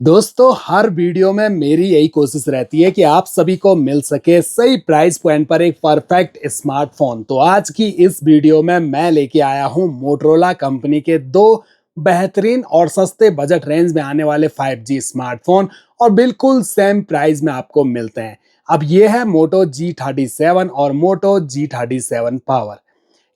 दोस्तों, हर वीडियो में मेरी यही कोशिश रहती है कि आप सभी को मिल सके सही प्राइस पॉइंट पर एक परफेक्ट स्मार्टफोन। तो आज की इस वीडियो में मैं लेके आया हूं मोटरोला कंपनी के दो बेहतरीन और सस्ते बजट रेंज में आने वाले 5G स्मार्टफोन और बिल्कुल सेम प्राइस में आपको मिलते हैं। अब ये है मोटो G37 और मोटो G37 पावर।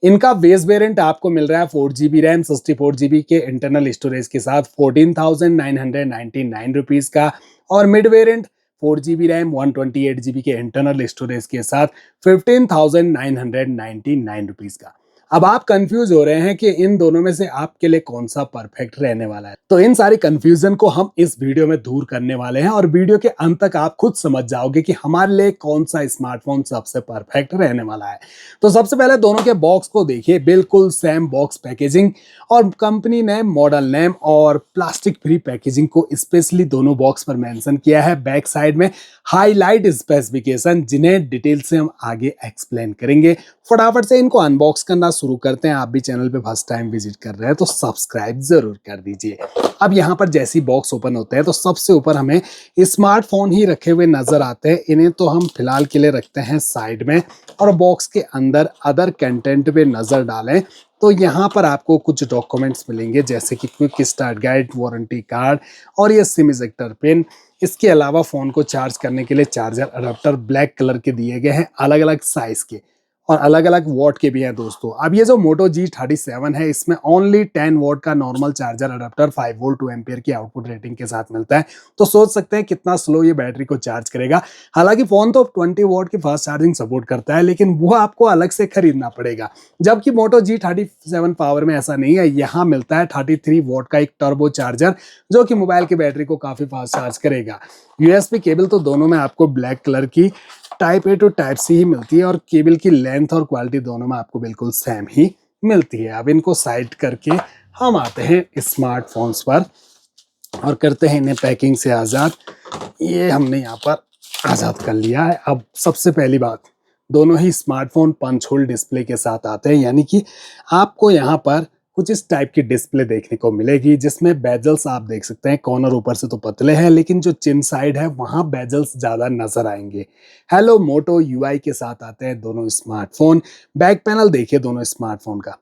इनका बेस वेरिएंट आपको मिल रहा है 4 GB रैम 64 GB के इंटरनल स्टोरेज के साथ 14,999 रुपीज का, और mid variant 4 GB RAM 128 GB के इंटरनल स्टोरेज के साथ 15,999 रुपीज का। अब आप कंफ्यूज हो रहे हैं कि इन दोनों में से आपके लिए कौन सा परफेक्ट रहने वाला है, तो इन सारी कंफ्यूजन को हम इस वीडियो में दूर करने वाले हैं और वीडियो के अंत तक आप खुद समझ जाओगे कि हमारे लिए कौन सा स्मार्टफोन सबसे परफेक्ट रहने वाला है। तो सबसे पहले दोनों के बॉक्स को देखिए, बिल्कुल सेम बॉक्स पैकेजिंग और कंपनी ने मॉडल नेम और प्लास्टिक फ्री पैकेजिंग को स्पेशली दोनों बॉक्स पर मेंशन किया है। बैक साइड में हाईलाइट स्पेसिफिकेशन, जिन्हें डिटेल से हम आगे एक्सप्लेन करेंगे। फटाफट से इनको अनबॉक्स करना शुरू करते हैं। आप भी चैनल पे फर्स्ट टाइम विजिट कर रहे हैं तो सब्सक्राइब जरूर कर दीजिए। अब यहाँ पर जैसी बॉक्स ओपन होते हैं तो सबसे ऊपर हमें स्मार्टफोन ही रखे हुए नजर आते हैं। इन्हें तो हम फिलहाल के लिए रखते हैं साइड में और बॉक्स के अंदर अदर कंटेंट पे नजर डालें तो यहाँ पर आपको कुछ डॉक्यूमेंट्स मिलेंगे, जैसे कि quick start guide, warranty card और ये सिम इजेक्टर पिन। इसके अलावा फोन को चार्ज करने के लिए चार्जर अडेप्टर ब्लैक कलर के दिए गए हैं, अलग अलग साइज के और अलग अलग वॉट के भी हैं दोस्तों। अब ये जो मोटो G37 है, इसमें ओनली 10 वॉट का normal charger adapter 5 volt 2 ampere की आउटपुट रेटिंग के साथ मिलता है। तो सोच सकते हैं कितना स्लो ये बैटरी को चार्ज करेगा। हालांकि फोन तो 20 वॉट की फास्ट चार्जिंग सपोर्ट करता है, लेकिन वो आपको अलग से खरीदना पड़ेगा। जबकि मोटो G37 पावर में ऐसा नहीं है। यहाँ मिलता है 33 वॉट का एक टर्बो चार्जर, जो कि मोबाइल की बैटरी को काफी फास्ट चार्ज करेगा। यूएसबी केबल तो दोनों में आपको ब्लैक कलर की type A to type C ही मिलती है और केबल की लेंथ और क्वालिटी दोनों में आपको बिल्कुल सेम ही मिलती है। अब इनको साइड करके हम आते हैं स्मार्टफोन्स पर और करते हैं इन्हें पैकिंग से आज़ाद। ये हमने यहाँ पर आज़ाद कर लिया है। अब सबसे पहली बात, दोनों ही स्मार्टफोन पंच होल डिस्प्ले के साथ आते हैं, यानी कि आपको यहाँ पर कुछ इस टाइप की डिस्प्ले देखने को मिलेगी, जिसमें बेजल्स आप देख सकते हैं कॉर्नर ऊपर से तो पतले हैं, लेकिन जो चिन साइड है वहां बेजल्स ज्यादा नजर आएंगे। हेलो मोटो यूआई के साथ आते हैं दोनों स्मार्टफोन। बैक पैनल देखिए दोनों स्मार्टफोन का,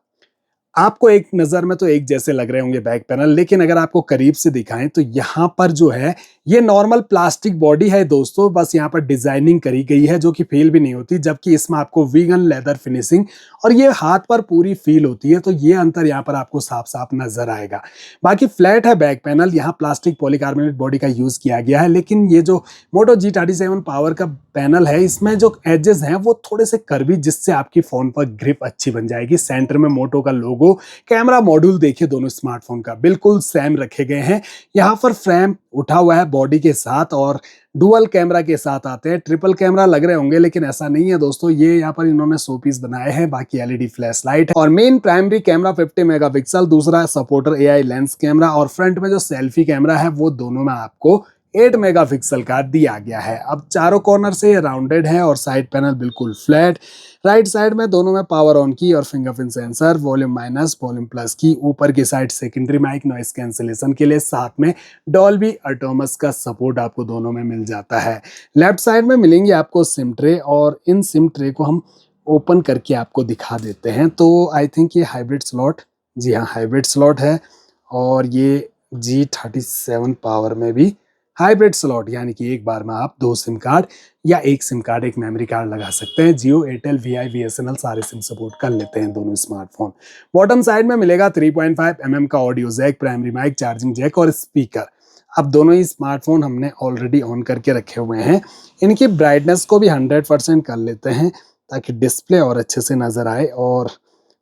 आपको एक नजर में तो एक जैसे लग रहे होंगे बैक पैनल, लेकिन अगर आपको करीब से दिखाएं तो यहाँ पर जो है ये नॉर्मल प्लास्टिक बॉडी है दोस्तों, बस यहाँ पर डिजाइनिंग करी गई है जो कि फील भी नहीं होती, जबकि इसमें आपको वीगन लेदर फिनिशिंग और ये हाथ पर पूरी फील होती है। तो ये अंतर यहाँ पर आपको साफ साफ नजर आएगा। बाकी फ्लैट है बैक पैनल, यहाँ प्लास्टिक पॉलीकार्बोनेट बॉडी का यूज किया गया है, लेकिन ये जो मोटो G37 पावर का पैनल है, इसमें जो एजेस हैं वो थोड़े से कर्वी, जिससे आपकी फोन पर ग्रिप अच्छी बन जाएगी। सेंटर में मोटो का लोगो, कैमरा मॉड्यूल देखिए दोनों स्मार्टफोन का बिल्कुल सेम रखे गए हैं। यहाँ पर फ्रेम उठा हुआ है बॉडी के साथ और डुअल कैमरा के साथ आते हैं। ट्रिपल कैमरा लग रहे होंगे, लेकिन ऐसा नहीं है दोस्तों। ये यहाँ पर इन्होंने 100 पीस बनाए हैं। बाकी एलईडी फ्लैश लाइट है और मेन प्राइमरी कैमरा 50 मेगापिक्सल, दूसरा सपोर्टर एआई लेंस कैमरा और फ्रंट में जो सेल्फी कैमरा है वो दोनों में आपको 8 मेगापिक्सल का दिया गया है। अब चारों कॉर्नर से ये राउंडेड है और साइड पैनल बिल्कुल फ्लैट। राइट साइड में दोनों में पावर ऑन की और fingerprint sensor, volume minus volume plus की। ऊपर की side secondary mic noise cancellation के लिए, साथ में डॉल्बी एटमॉस का सपोर्ट आपको दोनों में मिल जाता है। लेफ्ट साइड में मिलेंगे आपको सिम ट्रे और इन सिम ट्रे को हम ओपन करके आपको दिखा देते हैं। तो आई थिंक ये हाइब्रिड स्लॉट, जी हाँ हाइब्रिड स्लॉट है, और ये G37 पावर में भी हाइब्रिड स्लॉट, यानी कि एक बार में आप 2 सिम कार्ड या एक सिम कार्ड एक मेमोरी कार्ड लगा सकते हैं। जियो, एयरटेल, वीआई, बीएसएनएल सारे सिम सपोर्ट कर लेते हैं दोनों स्मार्टफोन। बॉटम साइड में मिलेगा 3.5 mm का audio jack, primary mic, charging jack और स्पीकर। अब दोनों ही स्मार्टफोन हमने ऑलरेडी ऑन करके रखे हुए हैं। इनकी ब्राइटनेस को भी 100% कर लेते हैं ताकि डिस्प्ले और अच्छे से नजर आए। और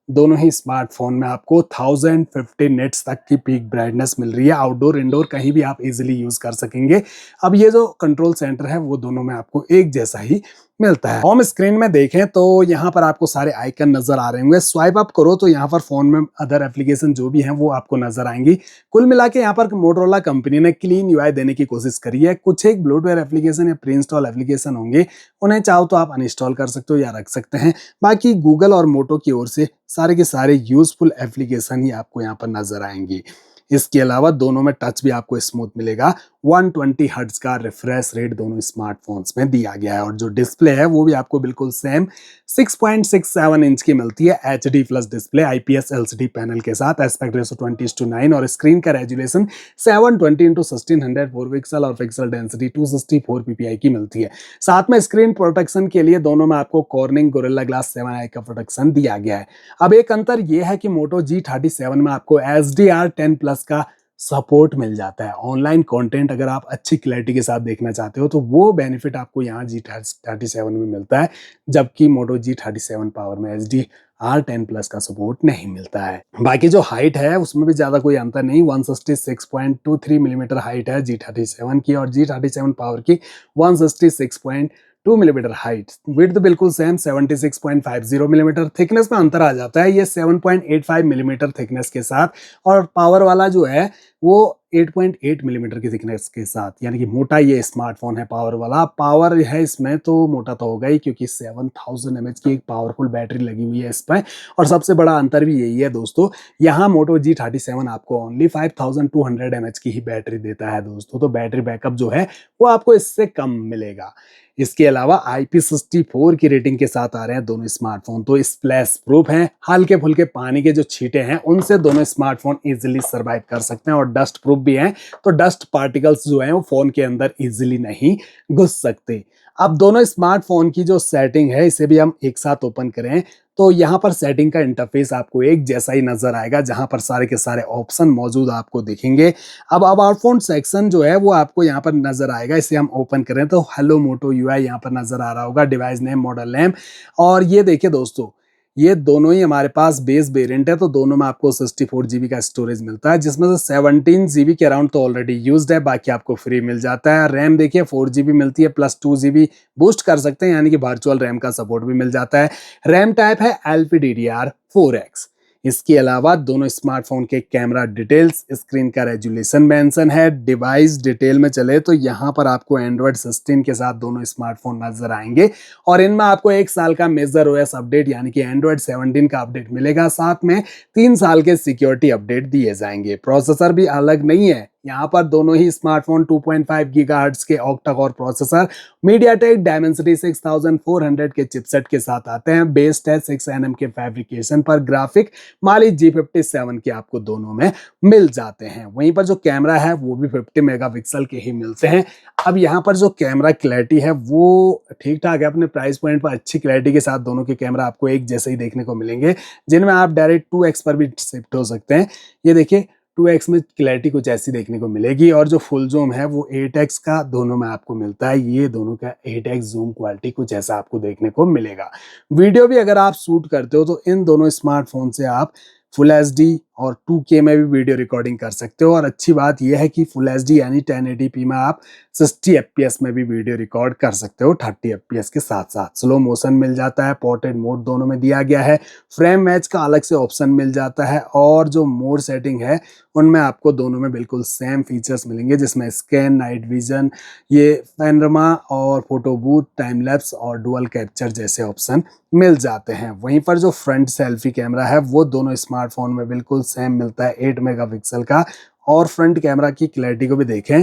दोनों ही स्मार्टफोन में आपको 1050 निट्स तक की पीक ब्राइटनेस मिल रही है। आउटडोर इंडोर कहीं भी आप इजीली यूज कर सकेंगे। अब ये जो कंट्रोल सेंटर है वो दोनों में आपको एक जैसा ही मिलता है। होम स्क्रीन में देखें तो यहाँ पर आपको सारे आइकन नजर आ रहे होंगे। स्वाइप अप करो तो यहाँ पर फोन में अदर एप्लीकेशन जो भी हैं वो आपको नजर आएंगी। कुल मिला के यहाँ पर मोटोरोला कंपनी ने क्लीन यूआई देने की कोशिश करी है। कुछ एक ब्लोटवेयर एप्लीकेशन या प्री इंस्टॉल एप्लीकेशन होंगे, उन्हें चाहो तो आप अनइंस्टॉल कर सकते हो या रख सकते हैं। बाकी गूगल और मोटो की ओर से सारे के सारे यूजफुल एप्लीकेशन ही आपको यहाँ पर नजर आएंगी। इसके अलावा दोनों में टच भी आपको स्मूथ मिलेगा। 120 हर्ट्ज का रिफ्रेश रेट दोनों स्मार्टफोन्स में दिया गया है और जो डिस्प्ले है वो भी आपको बिल्कुल सेम 6.67 इंच की मिलती है। HD plus display IPS LCD panel के साथ, एस्पेक्ट रेशो 20:9 और स्क्रीन का रेजुलेशन 720x1600 पिक्सल और पिक्सल डेंसिटी 264 ppi की मिलती है। साथ में स्क्रीन प्रोटेक्शन के लिए दोनों में आपको कॉर्निंग गोरिल्ला ग्लास 7i का प्रोटेक्शन दिया गया है। अब एक अंतर यह है कि Moto G37 में आपको HDR10 प्लस का सपोर्ट मिल जाता है। ऑनलाइन कंटेंट अगर आप अच्छी क्लैरिटी के साथ देखना चाहते हो तो वो बेनिफिट आपको यहाँ G37 में मिलता है, जबकि Moto G37 पावर में HDR10 प्लस का सपोर्ट नहीं मिलता है। बाकी जो हाइट है उसमें भी ज्यादा कोई अंतर नहीं, 166.23 मिलीमीटर हाइट है G37 की और G37 पावर की 166.2 मिलीमीटर हाइट। विड्थ बिल्कुल सेम 76.50 मिलीमीटर। थिकनेस में अंतर आ जाता है, ये 7.85 मिलीमीटर थिकनेस के साथ और पावर वाला जो है वो 8.8 मिलीमीटर की थिकनेस के साथ, यानी कि मोटा ये स्मार्टफोन है पावर वाला। पावर है इसमें तो मोटा तो होगा ही, क्योंकि 7000 mAh की एक पावरफुल बैटरी लगी हुई है इसमें। और सबसे बड़ा अंतर भी यही है दोस्तों, यहाँ Moto G37 आपको ओनली 5200 mAh की ही बैटरी देता है दोस्तों, तो बैटरी बैकअप जो है वो आपको इससे कम मिलेगा। इसके अलावा IP64 की रेटिंग के साथ आ रहे हैं दोनों स्मार्टफोन, तो स्प्लैश प्रूफ हैं। हल्के फुल्के पानी के जो छींटे हैं उनसे दोनों स्मार्टफोन इजीली सर्वाइव कर सकते हैं और डस्ट प्रूफ भी हैं, तो डस्ट पार्टिकल्स जो हैं वो फोन के अंदर इजीली नहीं घुस सकते। अब दोनों स्मार्टफोन की जो सेटिंग है इसे भी हम एक साथ ओपन करें तो यहाँ पर सेटिंग का इंटरफेस आपको एक जैसा ही नजर आएगा, जहां पर सारे के सारे ऑप्शन मौजूद आपको दिखेंगे। अब अबाउट फोन सेक्शन जो है वो आपको यहाँ पर नजर आएगा, इसे हम ओपन करें तो हेलो मोटो UI यहाँ पर नजर आ रहा होगा, डिवाइस नेम, मॉडल नेम। और ये देखिए दोस्तों, ये दोनों ही हमारे पास बेस वेरिएंट है, तो दोनों में आपको 64 GB का स्टोरेज मिलता है, जिसमें से 17 GB के अराउंड तो ऑलरेडी यूज्ड है, बाकी आपको फ्री मिल जाता है। रैम देखिए 4 GB मिलती है, प्लस 2 GB बूस्ट कर सकते हैं, यानी कि वर्चुअल रैम का सपोर्ट भी मिल जाता है। रैम टाइप है LPDDR4X। इसके अलावा दोनों स्मार्टफोन के कैमरा डिटेल्स, स्क्रीन का रेजुलेशन मेंशन है। डिवाइस डिटेल में चले तो यहाँ पर आपको एंड्रॉइड 16 के साथ दोनों स्मार्टफोन नजर आएंगे और इनमें आपको 1 साल का मेजर OS अपडेट यानी कि एंड्रॉइड 17 का अपडेट मिलेगा, साथ में 3 साल के सिक्योरिटी अपडेट दिए जाएंगे। प्रोसेसर भी अलग नहीं है, यहाँ पर दोनों ही स्मार्टफोन 2.5 गीगाहर्ट्ज के octa core processor MediaTek Dimensity 6400 के चिपसेट के साथ आते हैं। बेस्ड है 6 nm के फैब्रिकेशन पर। ग्राफिक Mali G57 के आपको दोनों में मिल जाते हैं। वहीं पर जो कैमरा है वो भी 50 मेगापिक्सल के ही मिलते हैं। अब यहाँ पर जो कैमरा क्लैरिटी है वो ठीक ठाक है, अपने प्राइस पॉइंट पर अच्छी क्लैरिटी के साथ दोनों के कैमरा आपको एक जैसे ही देखने को मिलेंगे, जिनमें आप डायरेक्ट 2x पर भी शिफ्ट हो सकते हैं। ये देखिए 2x में क्लैरिटी कुछ ऐसी देखने को मिलेगी और जो फुल जूम है वो 8x का दोनों में आपको मिलता है। ये दोनों का 8x जूम क्वालिटी कुछ ऐसा आपको देखने को मिलेगा। वीडियो भी अगर आप शूट करते हो तो इन दोनों स्मार्टफोन से आप फुल HD और 2K में भी वीडियो रिकॉर्डिंग कर सकते हो। और अच्छी बात यह है कि फुल HD यानी 1080p में आप 60 FPS में भी वीडियो रिकॉर्ड कर सकते हो 30 FPS के साथ साथ। स्लो मोशन मिल जाता है, पोर्ट्रेट मोड दोनों में दिया गया है, फ्रेम मैच का अलग से ऑप्शन मिल जाता है और जो मोड सेटिंग है उनमें आपको दोनों में बिल्कुल सेम फीचर्स मिलेंगे, जिसमें स्कैन, नाइट विजन, ये पैनोरामा और फोटो बूथ, टाइम लैप्स और डुअल कैप्चर जैसे ऑप्शन मिल जाते हैं। वहीं पर जो फ्रंट सेल्फी कैमरा है वो दोनों स्मार्टफोन में बिल्कुल सेम मिलता है 8 मेगापिक्सल का। और फ्रंट कैमरा की क्लैरिटी को भी देखें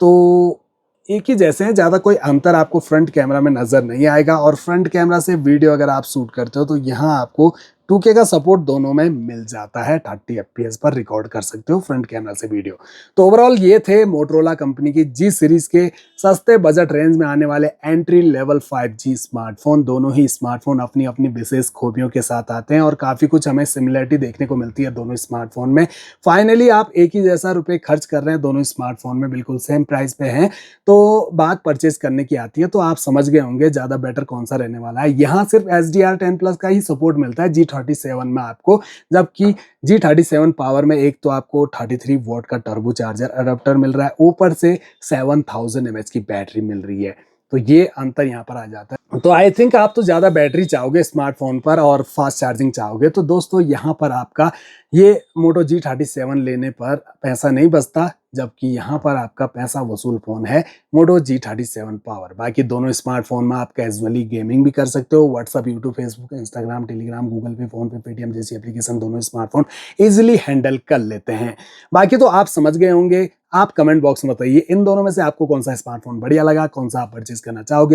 तो एक ही जैसे हैं, ज़्यादा कोई अंतर आपको फ्रंट कैमरा में नज़र नहीं आएगा। और फ्रंट कैमरा से वीडियो अगर आप शूट करते हो तो यहाँ आपको 2K का सपोर्ट दोनों में मिल जाता है, 30 FPS पर रिकॉर्ड कर सकते हो फ्रंट कैमरा से वीडियो। तो ओवरऑल ये थे मोटरोला कंपनी की G सीरीज के सस्ते बजट रेंज में आने वाले एंट्री लेवल 5G स्मार्टफोन। दोनों ही स्मार्टफोन अपनी अपनी विशेष खूबियों के साथ आते हैं और काफ़ी कुछ हमें सिमिलरिटी देखने को मिलती है दोनों स्मार्टफोन में। फाइनली आप एक ही जैसा रुपये खर्च कर रहे हैं, दोनों स्मार्टफोन में बिल्कुल सेम प्राइस पे हैं, तो बात परचेज करने की आती है तो आप समझ गए होंगे ज़्यादा बेटर कौन सा रहने वाला है। यहाँ सिर्फ HDR10 प्लस का ही सपोर्ट मिलता है G37 में आपको, जबकि G37 पावर में एक तो आपको 33 वॉट का टर्बो चार्जर अडेप्टर मिल रहा है, ऊपर से 7000 mAh की बैटरी मिल रही है। तो ये अंतर यहाँ पर आ जाता है। तो आई थिंक आप तो ज़्यादा बैटरी चाहोगे स्मार्टफोन पर और फास्ट चार्जिंग चाहोगे, तो दोस्तों यहाँ पर आपका ये मोटो G37 लेने पर पैसा नहीं बचता, जबकि यहाँ पर आपका पैसा वसूल फोन है मोटो G37 पावर। बाकी दोनों स्मार्टफोन में आप कैजुअली गेमिंग भी कर सकते हो। WhatsApp, YouTube, Facebook, Instagram, Telegram, Google Pay, PhonePe, Paytm जैसी एप्लीकेशन दोनों स्मार्टफोन इजिली हैंडल कर लेते हैं। बाकी तो आप समझ गए होंगे। आप कमेंट बॉक्स में बताइए इन दोनों में से आपको कौन सा स्मार्टफोन बढ़िया लगा, कौन सा आप परचेज करना चाहोगे।